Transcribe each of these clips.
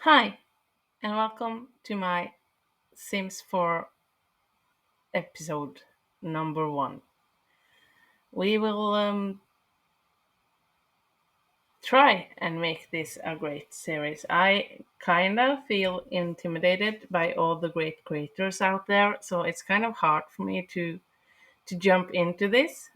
Hi, and welcome to my Sims 4 episode number 1. We will try and make this a great series. I kind of feel intimidated by all the great creators out there, so it's kind of hard for me to jump into this.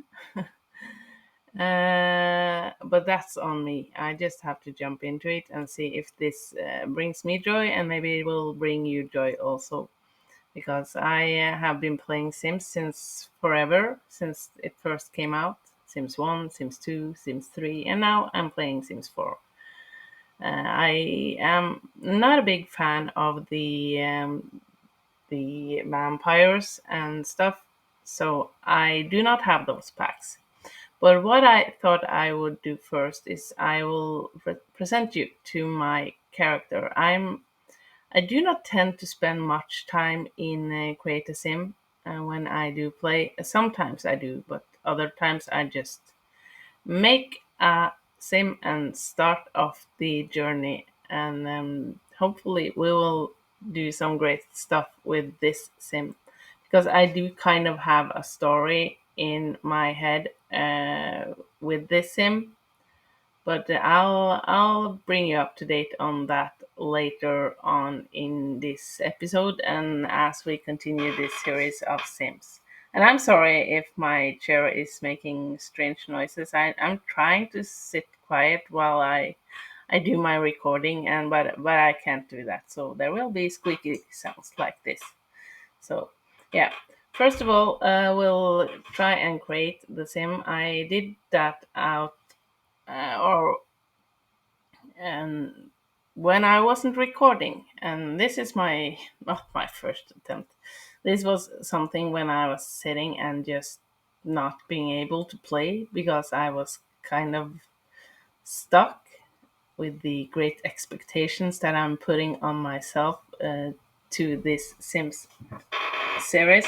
But that's on me. I just have to jump into it and see if this brings me joy, and maybe it will bring you joy also. Because I have been playing Sims since forever, since it first came out. Sims 1, Sims 2, Sims 3, and now I'm playing Sims 4. I am not a big fan of the vampires and stuff, so I do not have those packs. But what I thought I would do first is I will present you to my character. I do not tend to spend much time in Create a Sim when I do play. Sometimes I do, but other times I just make a sim and start off the journey. And hopefully, we will do some great stuff with this sim because I do kind of have a story in my head with this sim, but I'll bring you up to date on that later on in this episode and as we continue this series of Sims. And I'm sorry if my chair is making strange noises. I'm trying to sit quiet while I do my recording, and but I can't do that. So there will be squeaky sounds like this. So yeah. First of all, we'll try and create the sim. I did that out or and when I wasn't recording, and this is my not my first attempt. This was something when I was sitting and just not being able to play because I was kind of stuck with the great expectations that I'm putting on myself to this Sims series.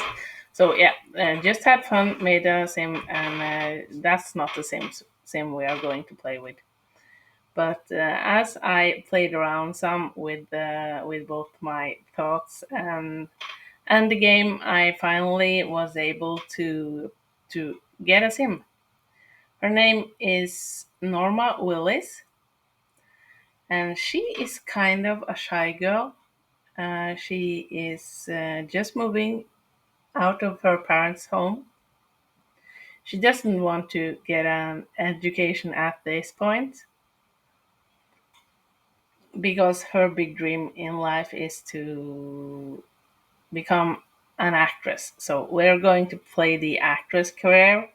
So yeah, just had fun, made a sim, and that's not the sim we are going to play with. But as I played around some with both my thoughts and the game, I finally was able to get a sim. Her name is Norma Willis, and she is kind of a shy girl. She is just moving out of her parents' home. She doesn't want to get an education at this point because her big dream in life is to become an actress. So we're going to play the actress career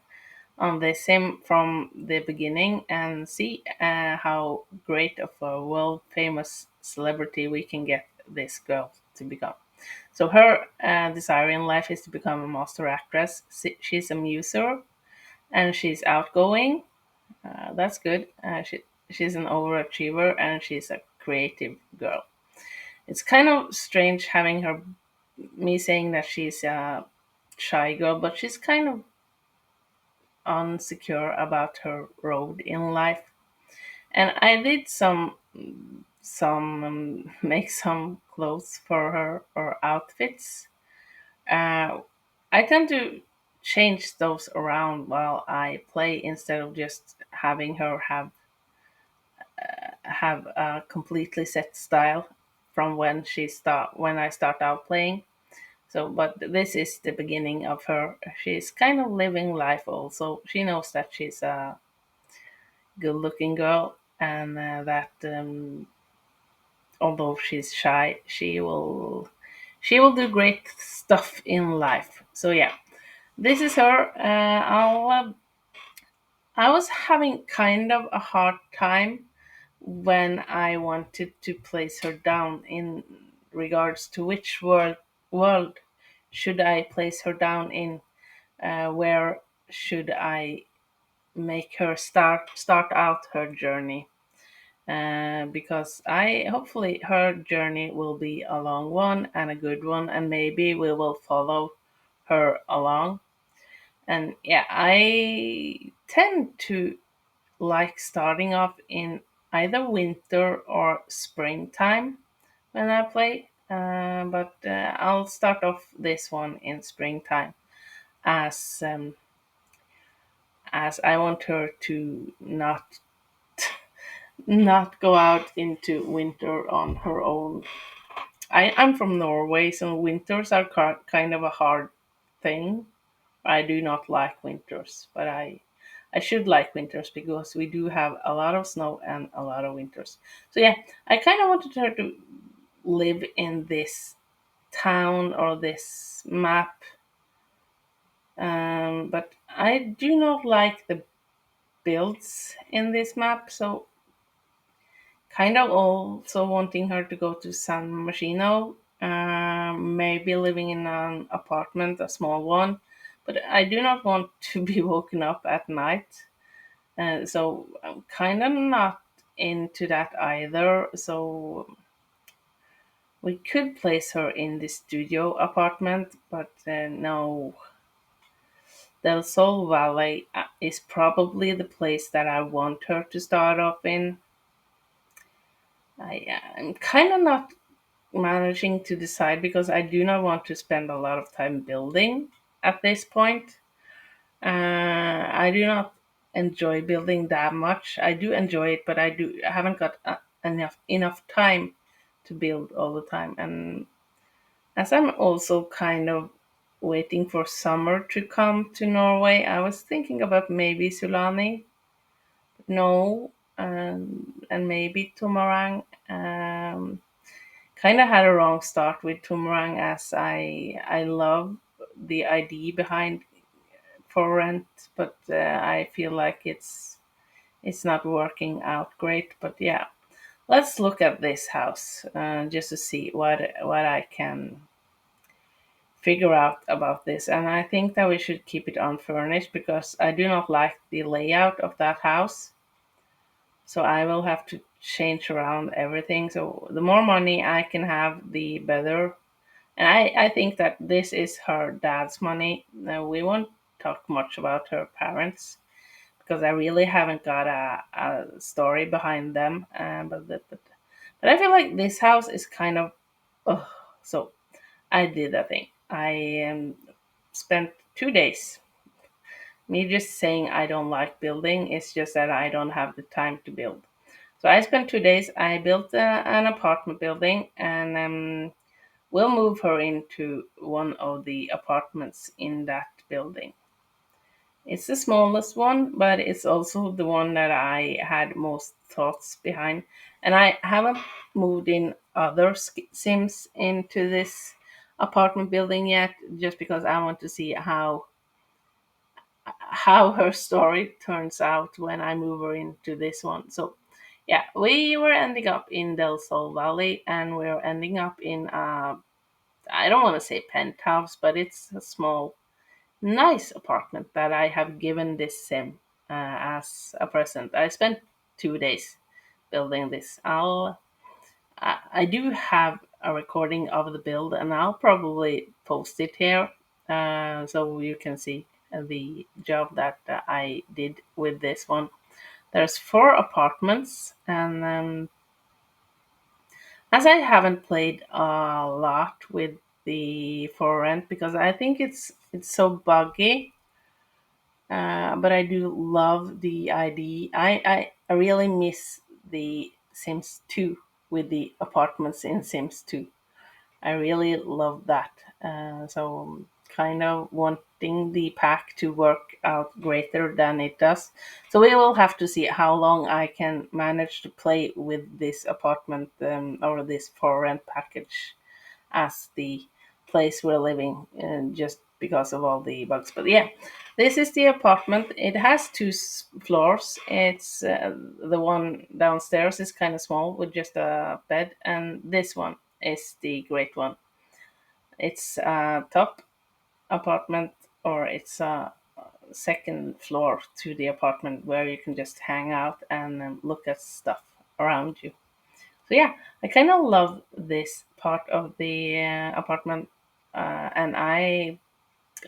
on the sim from the beginning and see how great of a world famous celebrity we can get this girl to become. So her desire in life is to become a master actress. She's a muser and she's outgoing. That's good. She's an overachiever and she's a creative girl. It's kind of strange having her me saying that she's a shy girl, but she's kind of unsecure about her road in life. And I did some make some clothes for her or outfits. Uh, I tend to change those around while I play instead of just having her have a completely set style from when I start out playing. So, but this is the beginning of her. She's kind of living life also. She knows that she's a good looking girl and that although she's shy, she will do great stuff in life. So yeah, this is her. I was having kind of a hard time when I wanted to place her down in regards to which world should I place her down in. Where should I make her start out her journey? Because I hopefully her journey will be a long one and a good one, and maybe we will follow her along. And yeah, I tend to like starting off in either winter or springtime when I play. But I'll start off this one in springtime, as as I want her to not go out into winter on her own. I'm from Norway, so winters are kind of a hard thing. I do not like winters, but I should like winters because we do have a lot of snow and a lot of winters. So yeah, I kind of wanted her to live in this town or this map, but I do not like the builds in this map. So kind of also wanting her to go to San Marino, maybe living in an apartment, a small one. But I do not want to be woken up at night. So I'm kind of not into that either. So we could place her in the studio apartment, but no, Del Sol Valley is probably the place that I want her to start off in. I'm kind of not managing to decide because I do not want to spend a lot of time building at this point. I do not enjoy building that much. I do enjoy it, but I haven't got enough time to build all the time. And as I'm also kind of waiting for summer to come to Norway, I was thinking about maybe Sulani, no, and maybe Tumarang. Kind of had a wrong start with Tumarang, as I love the idea behind for rent, but I feel like it's not working out great. But yeah, let's look at this house just to see what I can figure out about this. And I think that we should keep it unfurnished because I do not like the layout of that house. So I will have to change around everything. So the more money I can have, the better. And I think that this is her dad's money. We won't talk much about her parents because I really haven't got a story behind them. But I feel like this house is kind of. Oh, so I did a thing. I spent 2 days. Me just saying I don't like building. It's just that I don't have the time to build. So I spent 2 days. I built an apartment building, and we'll move her into one of the apartments in that building. It's the smallest one, but it's also the one that I had most thoughts behind. And I haven't moved in other Sims into this apartment building yet, just because I want to see how her story turns out when I move her into this one. So yeah, we were ending up in Del Sol Valley, and we're ending up in I don't want to say penthouse, but it's a small nice apartment that I have given this sim as a present. I spent 2 days building this. I do have a recording of the build, and I'll probably post it here so you can see the job that I did with this one. There's 4 apartments, and as I haven't played a lot with the for rent because I think it's so buggy. But I do love the idea. I really miss the Sims 2 with the apartments in Sims 2. I really love that. So kind of wanting the pack to work out greater than it does. So we will have to see how long I can manage to play with this apartment or this for rent package as the place we're living, just because of all the bugs. But yeah, this is the apartment. It has 2 floors. It's the one downstairs is kind of small with just a bed, and this one is the great one. It's a top apartment, or it's a second floor to the apartment where you can just hang out and look at stuff around you. So yeah, I kind of love this part of the apartment, and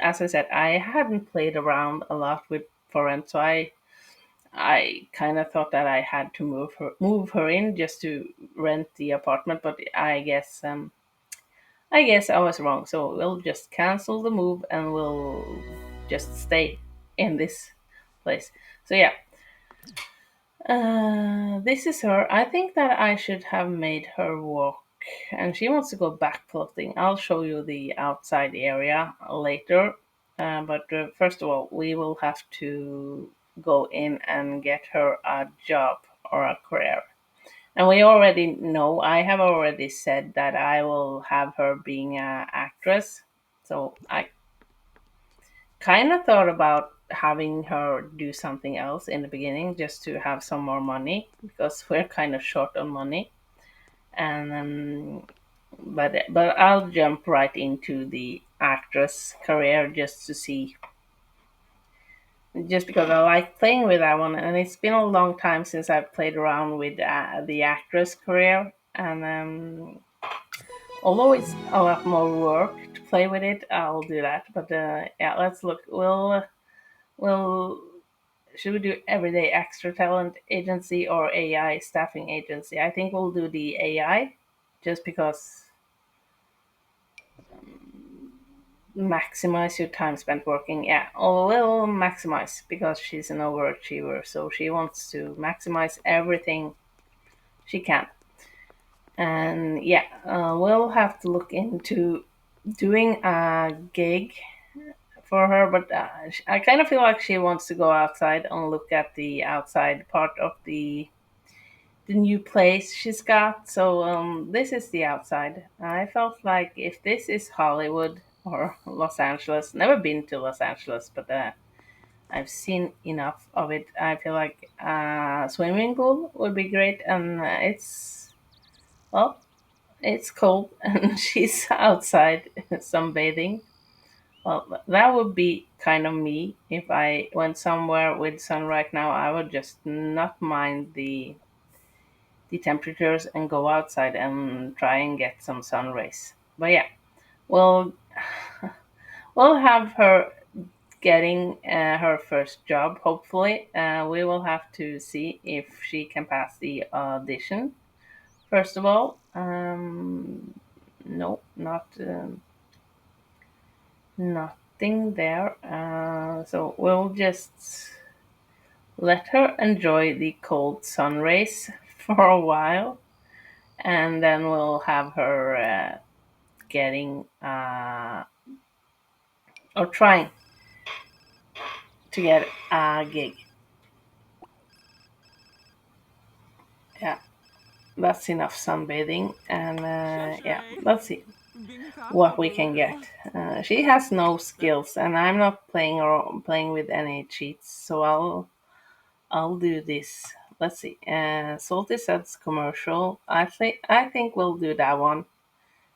as I said, I hadn't played around a lot with foreign, so I kind of thought that I had to move her in just to rent the apartment, but I guess I was wrong. So we'll just cancel the move and we'll just stay in this place. So yeah, this is her. I think that I should have made her walk, and she wants to go back floating. I'll show you the outside area later. But first of all, we will have to go in and get her a job or a career. And we already know, I have already said that I will have her being an actress. So I kind of thought about having her do something else in the beginning just to have some more money because we're kind of short on money. And but I'll jump right into the actress career just to see, just because I like playing with that one, and it's been a long time since I've played around with the actress career, and although it's a lot more work to play with it, I'll do that. But yeah, let's look. We'll should we do everyday extra talent agency or AI staffing agency? I think we'll do the AI, just because maximize your time spent working. Yeah, or we'll maximize because she's an overachiever, so she wants to maximize everything she can. And yeah, we'll have to look into doing a gig for her, but I kind of feel like she wants to go outside and look at the outside part of the new place she's got. So this is the outside. I felt like if this is Hollywood or Los Angeles, never been to Los Angeles, but I've seen enough of it. I feel like a swimming pool would be great, and well, it's cold, and she's outside sunbathing. Well, that would be kind of me if I went somewhere with sun right now. I would just not mind the temperatures and go outside and try and get some sun rays. But yeah, we'll we'll have her getting her first job. Hopefully, we will have to see if she can pass the audition. First of all, no, not nothing there. So we'll just let her enjoy the cold sun rays for a while, and then we'll have her getting or trying to get a gig. Yeah, that's enough sunbathing, and yeah, let's see what we can get. She has no skills, and I'm not playing with any cheats, so I'll do this. Let's see. Salty Suds commercial. I think we'll do that one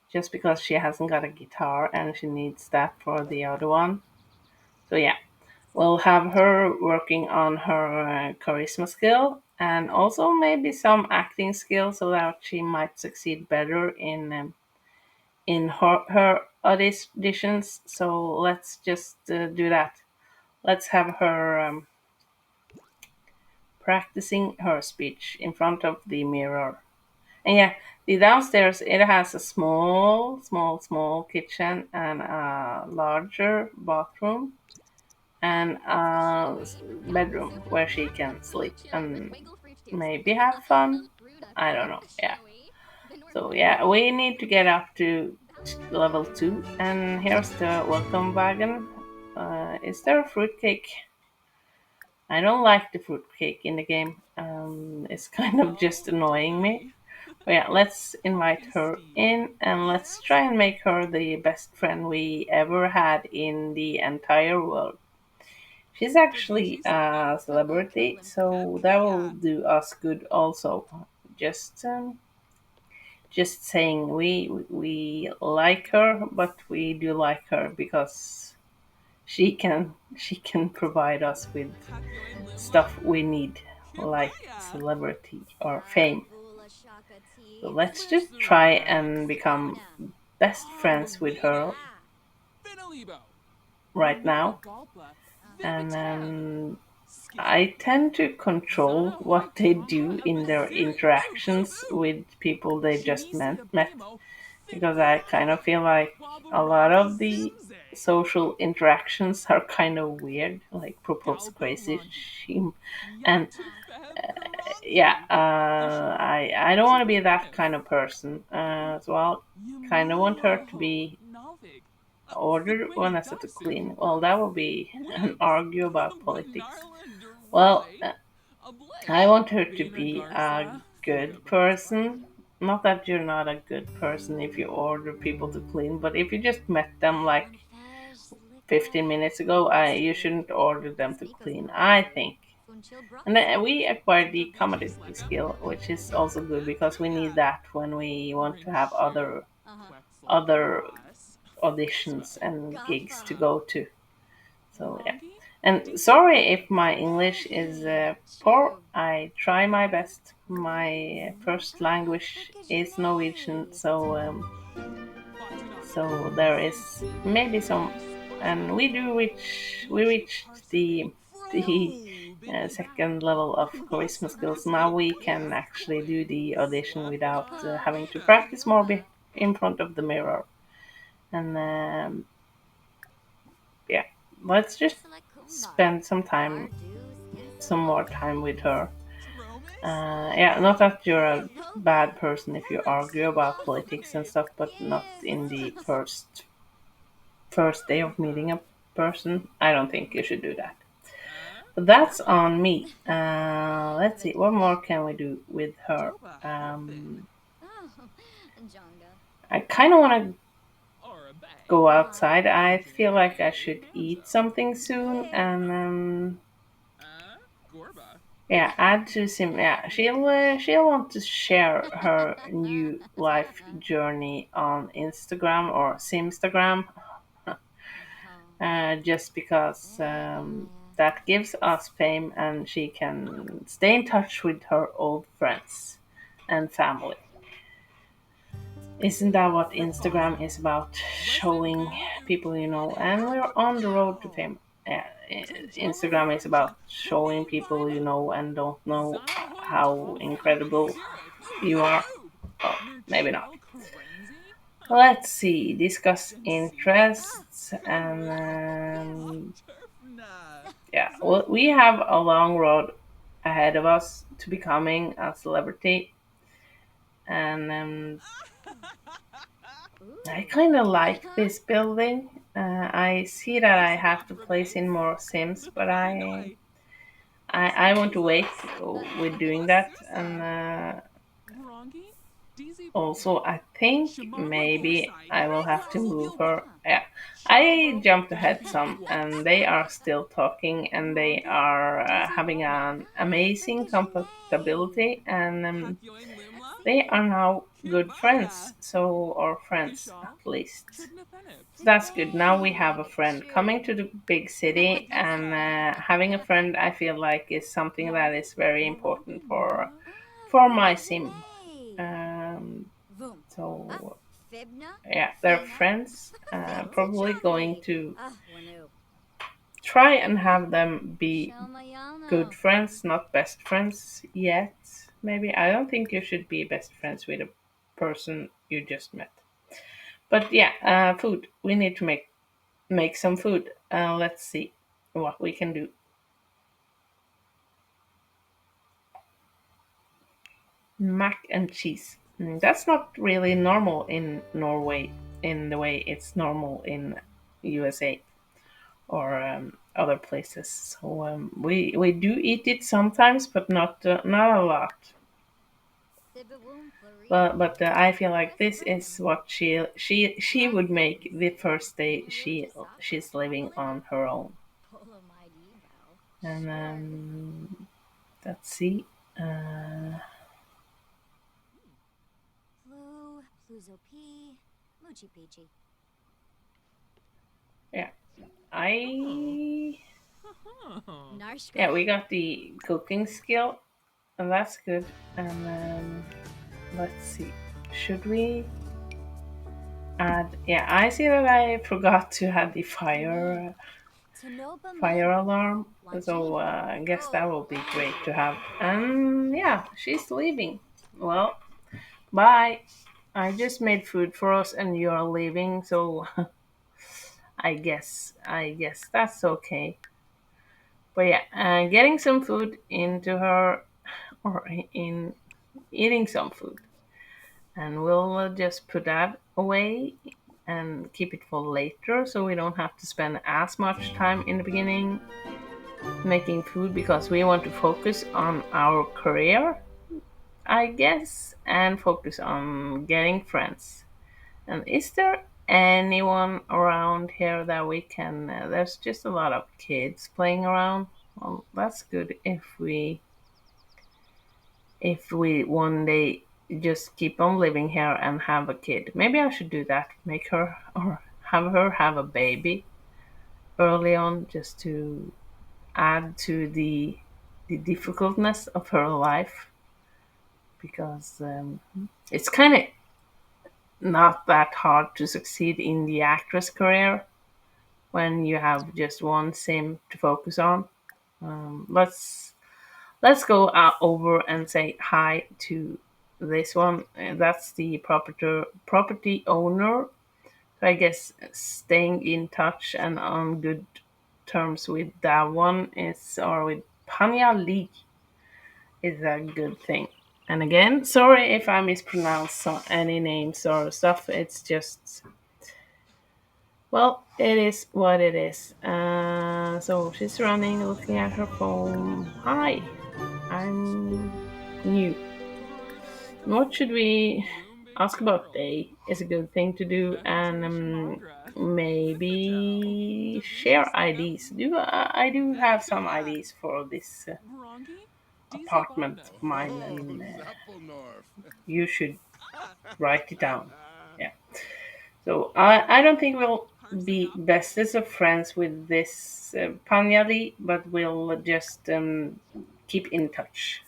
just because she hasn't got a guitar and she needs that for the other one. So yeah, we'll have her working on her charisma skill and also maybe some acting skill so that she might succeed better in her auditions. So let's just do that. Let's have her practicing her speech in front of the mirror. And yeah, the downstairs it has a small kitchen and a larger bathroom and a bedroom where she can sleep and maybe have fun. I don't know. Yeah. So yeah, we need to get up to level 2, and here's the welcome wagon. Is there a fruitcake? I don't like the fruitcake in the game. It's kind of just annoying me. But yeah, let's invite her in and let's try and make her the best friend we ever had in the entire world. She's actually a celebrity, so that will do us good also. Just um, just saying, we like her, but we do like her because she can provide us with stuff we need, like celebrity or fame. So let's just try and become best friends with her right now, and I tend to control what they do in their interactions with people they just met because I kind of feel like a lot of the social interactions are kind of weird, like propose crazy shim, and yeah, I don't want to be that kind of person. So I'll kind of want her to be ordered when I set to clean. Well, that would be an argue about politics. Well, I want her to be a good person. Not that you're not a good person if you order people to clean, but if you just met them like 15 minutes ago, you shouldn't order them to clean, I think. And then we acquired the comedy skill, which is also good because we need that when we want to have other auditions and gigs to go to. So yeah. And sorry if my English is poor. I try my best. My first language is Norwegian, so there is maybe some, and we reached the second level of charisma skills. Now we can actually do the audition without having to practice more in front of the mirror. And yeah, let's just spend some more time with her. Yeah, not that you're a bad person if you argue about politics and stuff, but not in the first day of meeting a person. I don't think you should do that. But that's on me. Let's see, what more can we do with her? I kind of want to go outside. I feel like I should eat something soon, and yeah, add to sim. Yeah, she'll want to share her new life journey on Instagram or Simstagram, just because that gives us fame, and she can stay in touch with her old friends and family. Isn't that what Instagram is about? Showing people you know, and we're on the road to fame. Yeah, Instagram is about showing people you know and don't know how incredible you are. Oh, maybe not. Let's see. Discuss interests and yeah. Well, we have a long road ahead of us to becoming a celebrity, and I kind of like this building. I see that I have to place in more Sims, but I want to wait with doing that. And also, I think maybe I will have to move her. Yeah, I jumped ahead some, and they are still talking, and they are having an amazing compatibility, and they are now good friends. So, or friends at least. So that's good. Now we have a friend coming to the big city, and having a friend, I feel like, is something that is very important for my sim. Um, so yeah, they're friends. Probably going to try and have them be good friends, not best friends yet. Maybe I don't think you should be best friends with a person you just met. But yeah, food. We need to make some food. Let's see what we can do. Mac and cheese. That's not really normal in Norway in the way it's normal in USA or other places. So we do eat it sometimes, but not a lot. But I feel like this is what she would make the first day she's living on her own. And let's see. Uh, yeah, I yeah we got the cooking skill, and that's good. And let's see, should we add? Yeah, I see that I forgot to add the fire. fire alarm. So I guess that will be great to have. And yeah, she's leaving. Well, bye. I just made food for us and you're leaving, so I guess that's okay. But yeah, getting some food into her or in eating some food, and we'll just put that away and keep it for later, so we don't have to spend as much time in the beginning making food because we want to focus on our career, I guess, and focus on getting friends. And is there anyone around here that we can? There's just a lot of kids playing around. Well, that's good if we one day just keep on living here and have a kid. Maybe I should do that. Make her or have her have a baby early on, just to add to the difficultness of her life, because it's kind of not that hard to succeed in the actress career when you have just one sim to focus on. Let's go over and say hi to this one. That's the property owner. So I guess staying in touch and on good terms with that one is, or with Panya Lee, is a good thing. And again, sorry if I mispronounce any names or stuff. It's just, well, it is what it is. So she's running, looking at her phone. Hi, I'm new. What should we ask about day? Is a good thing to do, and maybe share IDs. I do have some IDs for this apartment of mine, and you should write it down. Yeah. So I don't think we'll be bestest of friends with this Panyali, but we'll just keep in touch.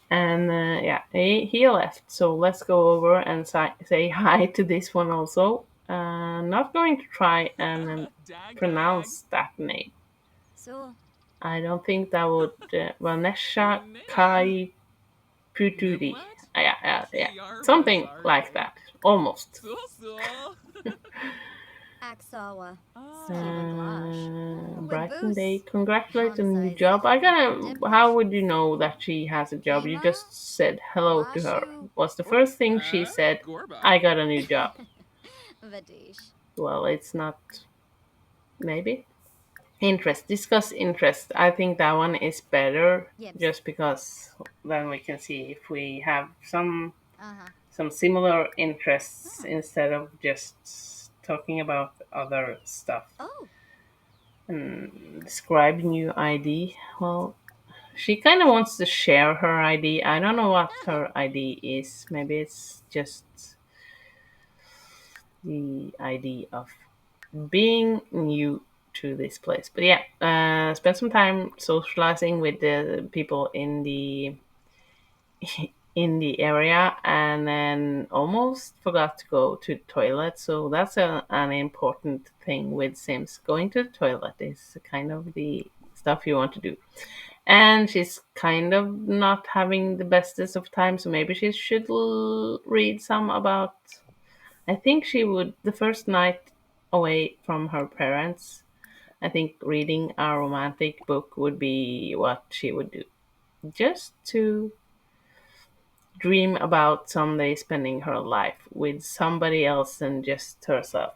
And yeah, he left. So let's go over and say hi to this one also. Not going to try and pronounce that name. I don't think that would. Vanesha Kai Puturi. Yeah, yeah, yeah. Something like that. Almost. Brighton Day. Congratulate on the new job. I gotta. How would you know that she has a job? You just said hello to her. Was the first thing she said, I got a new job? Well, it's not. Maybe. Interest. Discuss interest. I think that one is better, just because then we can see if we have some similar interests instead of just talking about other stuff. Describe new ID. Well, she kind of wants to share her ID. I don't know what her ID is. Maybe it's just the ID of being new to this place. But yeah, spend some time socializing with the people in the area, and then almost forgot to go to the toilet. So that's an important thing with Sims. Going to the toilet is kind of the stuff you want to do. And she's kind of not having the bestest of time, so maybe she should read some about. I think she would, the first night away from her parents, I think reading a romantic book would be what she would do. Just to dream about someday spending her life with somebody else than just herself.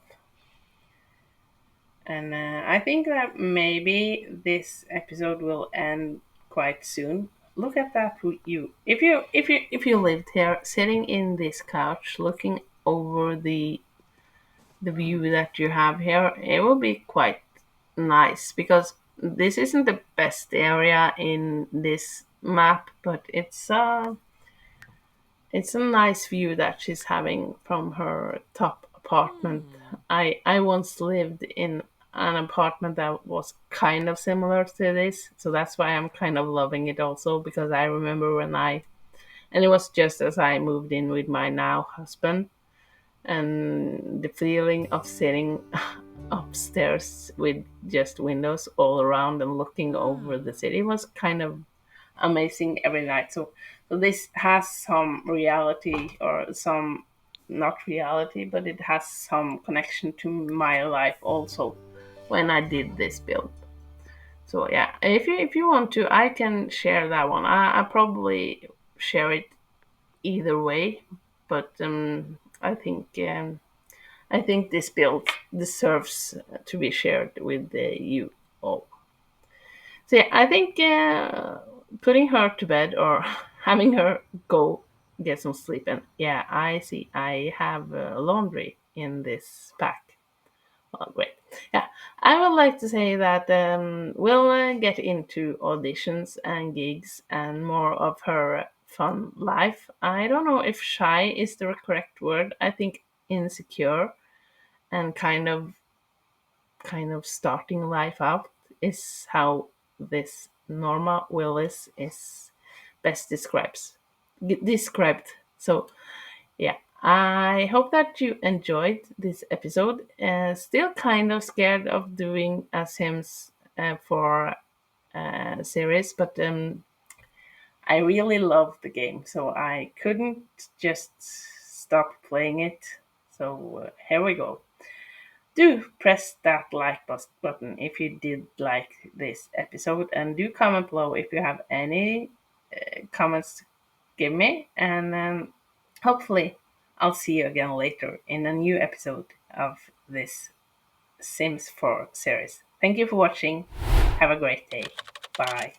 And I think that maybe this episode will end quite soon. Look at that, you. If you lived here, sitting in this couch, looking over the view that you have here, it will be quite nice, because this isn't the best area in this map, but it's a nice view that she's having from her top apartment. I once lived in an apartment that was kind of similar to this, so that's why I'm kind of loving it also, because I remember and it was just as I moved in with my now husband, and the feeling of sitting upstairs with just windows all around and looking over the Hmm. city. It was kind of amazing every night. So this has some reality, or some, not reality, but it has some connection to my life also when I did this build. So yeah, if you want to, I can share that one. I probably share it either way, but I think this build deserves to be shared with you all. So yeah, I think putting her to bed, or having her go get some sleep, and yeah, I see I have laundry in this pack. Oh, great. Yeah, I would like to say that we'll get into auditions and gigs and more of her fun life. I don't know if shy is the correct word. I think insecure and kind of starting life out is how this Norma Willis is best described. So yeah, I hope that you enjoyed this episode. Still kind of scared of doing a Sims for series, but I really love the game, so I couldn't just stop playing it. So here we go. Do press that button if you did like this episode, and do comment below if you have any comments to give me, and hopefully I'll see you again later in a new episode of this Sims 4 series. Thank you for watching. Have a great day. Bye.